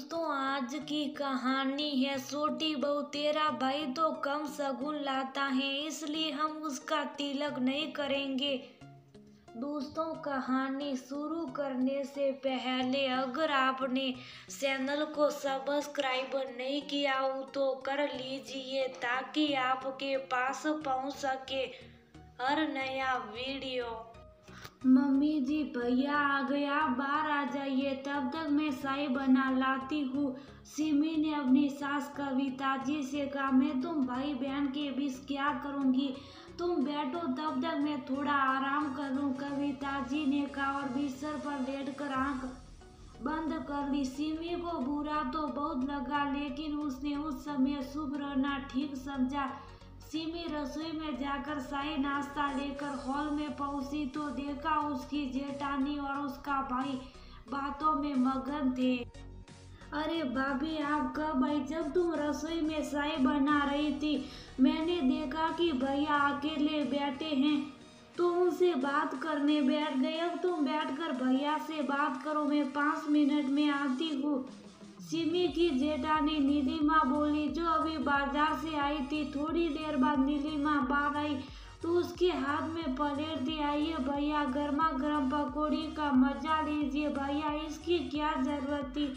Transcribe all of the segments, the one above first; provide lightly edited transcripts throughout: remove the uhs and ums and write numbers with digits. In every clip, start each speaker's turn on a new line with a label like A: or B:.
A: दोस्तों, आज की कहानी है छोटी बहू। तेरा भाई तो कम शगुन लाता है, इसलिए हम उसका तिलक नहीं करेंगे। दोस्तों, कहानी शुरू करने से पहले अगर आपने चैनल को सब्सक्राइब नहीं किया हो तो कर लीजिए, ताकि आपके पास पहुंच सके हर नया वीडियो। मम्मी जी, भैया आ गया, बाहर आ जाइए, तब तक मैं चाय बना लाती हूँ। सिमी ने अपनी सास कविता जी से कहा। मैं तुम भाई बहन के बीच क्या करूँगी, तुम बैठो, तब तक मैं थोड़ा आराम कर लूँ, कविता जी ने कहा और बिस्तर पर लेटकर आंख बंद कर ली। सिमी को बुरा तो बहुत लगा, लेकिन उसने उस समय चुप रहना ठीक समझा। सिमी रसोई में जाकर चाय नाश्ता लेकर हॉल में पहुंची तो देखा उसकी जेठानी और उसका भाई बातों में मगन थे। अरे भाभी, आप कब आई? जब तुम रसोई में चाय बना रही थी, मैंने देखा कि भैया अकेले बैठे हैं तो उनसे बात करने बैठ गए। अब तुम बैठकर भैया से बात करो, मैं 5 मिनट में आती हूँ। सिमी की जेठानी नीलिमा बोली, जो अभी बाजार से आई थी। थोड़ी देर बाद नीलिमा बाहर आई तो उसके हाथ में प्लेट थी। आइए भैया, गर्मा गर्म पकौड़ी का मजा लीजिए। भैया, इसकी क्या जरूरत थी,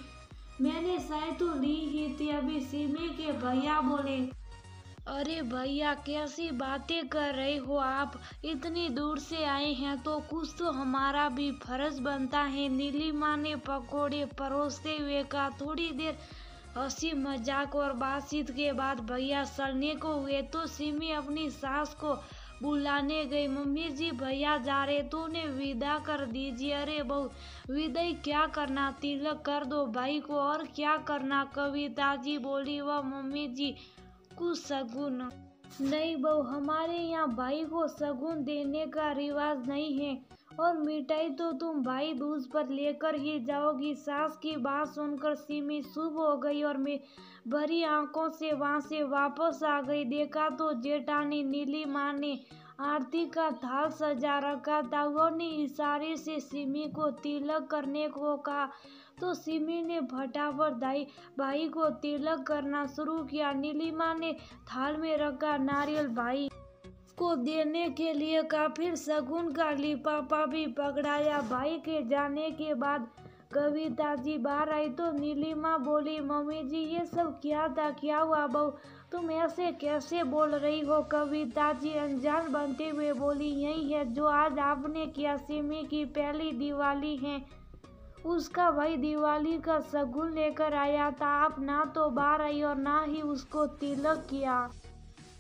A: मैंने चाय तो ली ही थी अभी, सिमी के भैया बोले। अरे भैया, कैसी बातें कर रहे हो आप? इतनी दूर से आए हैं तो कुछ तो हमारा भी फर्ज बनता है। नीलिमा ने पकोड़े परोसते हुए कहा। थोड़ी देर हंसी मजाक और बातचीत के बाद भैया चलने को हुए तो सिमी अपनी सास को बुलाने गई। मम्मी जी, भैया जा रहे तो उन्हें विदा कर दीजिए। अरे बहू, विदाई क्या करना, तिलक कर दो भाई को, और क्या करना, कविता जी बोली। वह मम्मी जी, कुछ शगुन नहीं बहू, हमारे यहाँ भाई को शगुन देने का रिवाज नहीं है, और मिठाई तो तुम भाई दूज पर लेकर ही जाओगी। सास की बात सुनकर सिमी चुप हो गई और मैं भरी आंखों से वहां से वापस आ गई। देखा तो जेठानी नीलिमा ने आरती का थाल सजा रखा था। उन्होंने इशारे से सिमी को तिलक करने को कहा तो सिमी ने फटाफट भाई को तिलक करना शुरू किया। नीलिमा ने थाल में रखा नारियल भाई को देने के लिए कहा, फिर शगुन का लिफाफा भी पकड़ाया। भाई के जाने के बाद कविता जी बाहर आई तो नीलिमा बोली, मम्मी जी, ये सब क्या था? क्या हुआ बहू, तुम ऐसे कैसे बोल रही हो? कविता जी अनजान बनते हुए बोली, यही है जो आज आपने किया। सिमी की पहली दिवाली है, उसका भाई दिवाली का शगुन लेकर आया था। आप ना तो बाहर आई और ना ही उसको तिलक किया।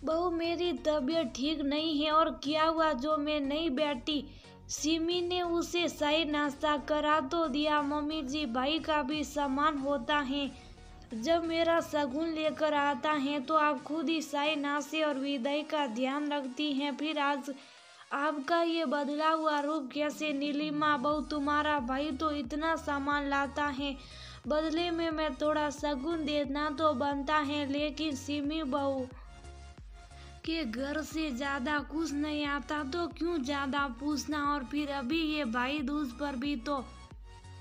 A: बहू, मेरी तबीयत ठीक नहीं है। और क्या हुआ जो मैं नहीं बैठी? सिमी ने उसे सही नाश्ता करा तो दिया। मम्मी जी, भाई का भी सम्मान होता है। जब मेरा शगुन लेकर आता है तो आप खुद ही सही नाश्ते और विदाई का ध्यान रखती हैं, फिर आज आपका ये बदला हुआ रूप कैसे? नीलिमा बहू, तुम्हारा भाई तो इतना सामान लाता है, बदले में मैं थोड़ा शगुन देना तो बनता है, लेकिन सिमी बहू के घर से ज्यादा कुछ नहीं आता तो क्यों ज्यादा पूछना? और फिर अभी ये भाई दूज पर भी तो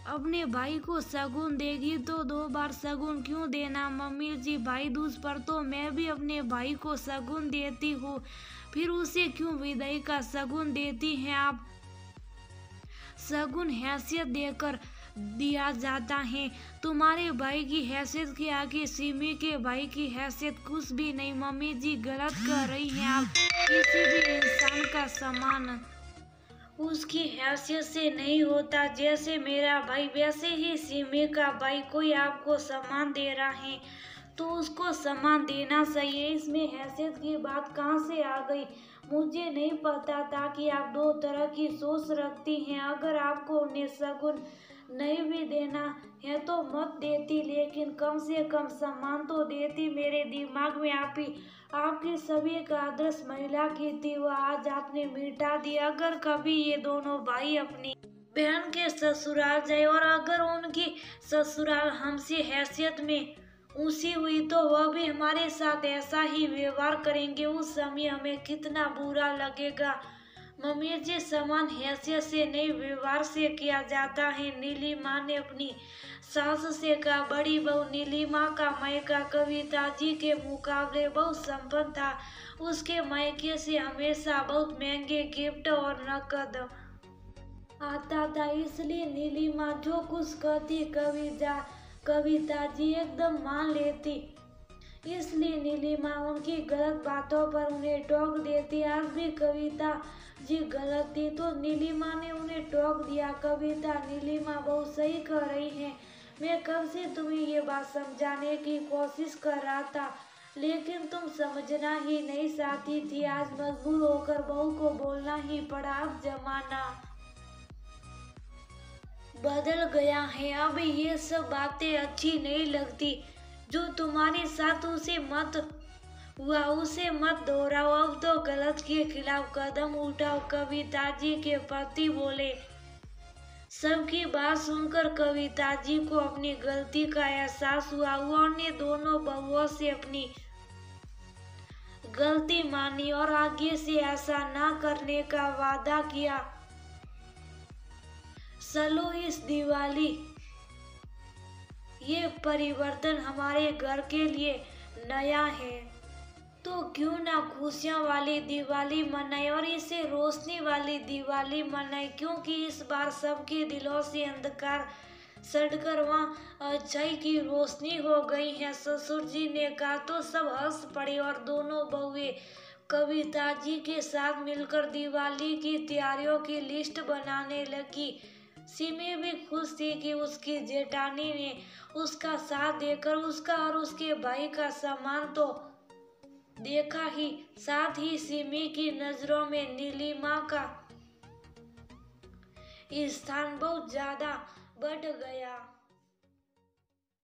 A: अपने भाई को शगुन देगी, तो 2 बार शगुन क्यों देना? मम्मी जी, भाई दूज पर तो मैं भी अपने भाई को शगुन देती हूँ, फिर उसे क्यों विदाई का शगुन देती हैं आप? शगुन हैसियत देकर दिया जाता है, तुम्हारे भाई की हैसियत के आगे सिमी के भाई की हैसियत कुछ भी नहीं। मम्मी जी, गलत कर रही हैं आप। किसी भी इंसान का सम्मान उसकी हैसियत से नहीं होता। जैसे मेरा भाई वैसे ही सिमी का भाई। कोई आपको सम्मान दे रहा है तो उसको सम्मान देना चाहिए। इसमें हैसियत की बात कहाँ से आ गई? मुझे नहीं पता था कि आप 2 तरह की सोच रखती हैं। अगर आपको उन्हें शगुन नहीं भी देना है तो मत देती, लेकिन कम से कम सम्मान तो देती। मेरे दिमाग में आप ही आपकी सभी एक आदर्श महिला की थी, वह आज आपने मिटा दी। अगर कभी ये दोनों भाई अपनी बहन के ससुराल जाए और अगर उनकी ससुराल हमसे हैसियत में ऊंची हुई तो वह भी हमारे साथ ऐसा ही व्यवहार करेंगे। उस समय हमें कितना बुरा लगेगा। मम्मी जी समान हैसियत से नहीं व्यवहार से किया जाता है। नीलिमा ने अपनी सास से कहा। बड़ी बहू नीलिमा का मायका कविता जी के मुकाबले बहुत संपन्न था। उसके मायके से हमेशा बहुत महंगे गिफ्ट और नकद आता था, इसलिए नीलिमा जो कुछ कहती कविता जी एकदम मान लेती। इसलिए नीलिमा उनकी गलत बातों पर उन्हें टोक देती। आज भी कविता जी गलत थी तो नीलिमा ने उन्हें टोक दिया। कविता, नीलिमा बहुत सही कह रही है। मैं कब से तुम्हें ये बात समझाने की कोशिश कर रहा था, लेकिन तुम समझना ही नहीं चाहती थी। आज मजबूर होकर बहू को बोलना ही पड़ा। अब जमाना बदल गया है। अब ये सब बातें अच्छी नहीं लगती। जो तुम्हारे साथ उसे मत हुआ उसे मत दोहराओ। अब तो गलत के खिलाफ कदम उठाओ। कविता जी के पति बोले। सबकी बात सुनकर कविता जी को अपनी गलती का एहसास हुआ। उन्होंने दोनों बहुओं से अपनी गलती मानी और आगे से ऐसा ना करने का वादा किया। चलो इस दिवाली ये परिवर्तन हमारे घर के लिए नया है, तो क्यों ना खुशियाँ वाली दिवाली मनाए और इसे रोशनी वाली दिवाली मनाए, क्योंकि इस बार सबके दिलों से अंधकार सड़कर वहाँ अच्छाई की रोशनी हो गई है। ससुर जी ने कहा तो सब हंस पड़े और दोनों बहुएं कविता जी के साथ मिलकर दिवाली की तैयारियों की लिस्ट बनाने लगी। सिमी भी खुश थी कि उसकी जेठानी ने उसका साथ देकर उसका और उसके भाई का सम्मान तो देखा ही, साथ ही सिमी की नजरों में नीलिमा का स्थान बहुत ज्यादा बढ़ गया।